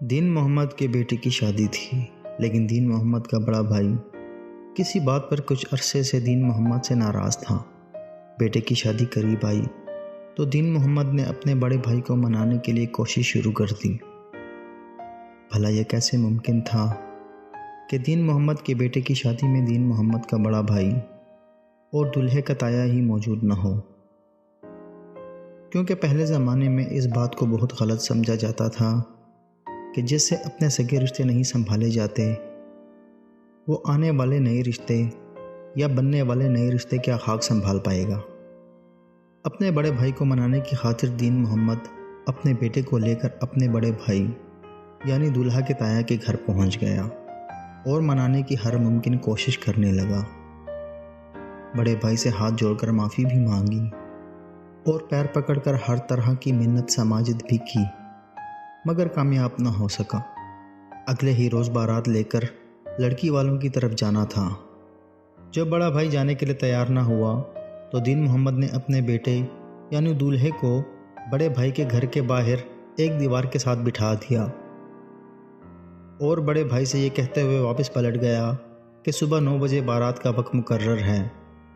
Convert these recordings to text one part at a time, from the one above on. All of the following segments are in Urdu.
دین محمد کے بیٹے کی شادی تھی، لیکن دین محمد کا بڑا بھائی کسی بات پر کچھ عرصے سے دین محمد سے ناراض تھا۔ بیٹے کی شادی قریب آئی تو دین محمد نے اپنے بڑے بھائی کو منانے کے لیے کوشش شروع کر دی۔ بھلا یہ کیسے ممکن تھا کہ دین محمد کے بیٹے کی شادی میں دین محمد کا بڑا بھائی اور دلہے کا تایا ہی موجود نہ ہو؟ کیونکہ پہلے زمانے میں اس بات کو بہت غلط سمجھا جاتا تھا کہ جس سے اپنے سگے رشتے نہیں سنبھالے جاتے، وہ آنے والے نئے رشتے یا بننے والے نئے رشتے کیا خاک سنبھال پائے گا۔ اپنے بڑے بھائی کو منانے کی خاطر دین محمد اپنے بیٹے کو لے کر اپنے بڑے بھائی یعنی دولہا کے تایا کے گھر پہنچ گیا اور منانے کی ہر ممکن کوشش کرنے لگا۔ بڑے بھائی سے ہاتھ جوڑ کر معافی بھی مانگی اور پیر پکڑ کر ہر طرح کی منت سماجت بھی کی، مگر کامیاب نہ ہو سکا۔ اگلے ہی روز بارات لے کر لڑکی والوں کی طرف جانا تھا۔ جب بڑا بھائی جانے کے لیے تیار نہ ہوا تو دین محمد نے اپنے بیٹے یعنی دولہے کو بڑے بھائی کے گھر کے باہر ایک دیوار کے ساتھ بٹھا دیا اور بڑے بھائی سے یہ کہتے ہوئے واپس پلٹ گیا کہ صبح 9 بجے بارات کا وقت مقرر ہے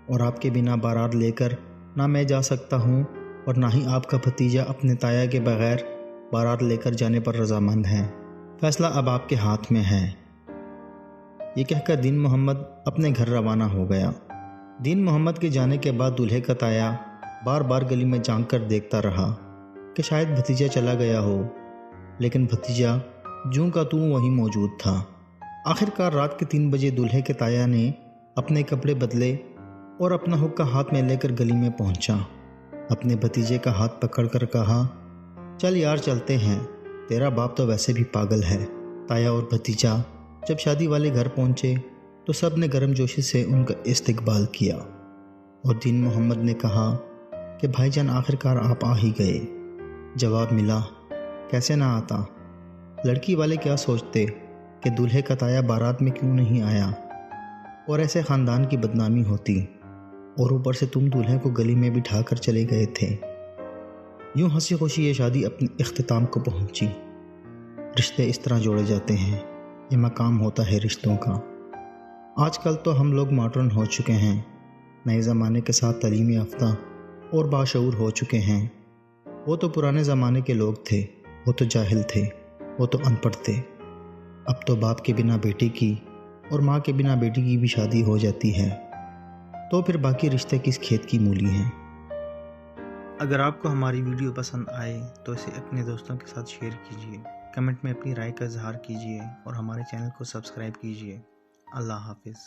اور آپ کے بنا بارات لے کر نہ میں جا سکتا ہوں اور نہ ہی آپ کا بھتیجا اپنے تایا کے بغیر بارات لے کر جانے پر رضامند ہے۔ فیصلہ اب آپ کے ہاتھ میں ہے۔ یہ کہہ کر دین محمد اپنے گھر روانہ ہو گیا۔ دین محمد کے جانے کے بعد دولہے کا تایا بار بار گلی میں جھانک کر دیکھتا رہا کہ شاید بھتیجا چلا گیا ہو، لیکن بھتیجا جوں کا توں وہیں موجود تھا۔ آخرکار رات کے 3 بجے دولہے کے تایا نے اپنے کپڑے بدلے اور اپنا حقہ ہاتھ میں لے کر گلی میں پہنچا۔ اپنے بھتیجے کا ہاتھ پکڑ کر کہا، چل یار چلتے ہیں، تیرا باپ تو ویسے بھی پاگل ہے۔ تایا اور بھتیجا جب شادی والے گھر پہنچے تو سب نے گرم جوشی سے ان کا استقبال کیا اور دین محمد نے کہا کہ بھائی جان آخرکار آپ آ ہی گئے۔ جواب ملا، کیسے نہ آتا، لڑکی والے کیا سوچتے کہ دولہے کا تایا بارات میں کیوں نہیں آیا اور ایسے خاندان کی بدنامی ہوتی، اور اوپر سے تم دولہے کو گلی میں بٹھا کر چلے گئے تھے۔ یوں ہنسی خوشی یہ شادی اپنے اختتام کو پہنچی۔ رشتے اس طرح جوڑے جاتے ہیں، یہ مقام ہوتا ہے رشتوں کا۔ آج کل تو ہم لوگ ماڈرن ہو چکے ہیں، نئے زمانے کے ساتھ تعلیم یافتہ اور باشعور ہو چکے ہیں۔ وہ تو پرانے زمانے کے لوگ تھے، وہ تو جاہل تھے، وہ تو ان پڑھ تھے۔ اب تو باپ کے بنا بیٹی کی اور ماں کے بنا بیٹی کی بھی شادی ہو جاتی ہے، تو پھر باقی رشتے کس کھیت کی مولی ہیں۔ اگر آپ کو ہماری ویڈیو پسند آئے تو اسے اپنے دوستوں کے ساتھ شیئر کیجیے، کمنٹ میں اپنی رائے کا اظہار کیجیے اور ہمارے چینل کو سبسکرائب کیجیے۔ اللہ حافظ۔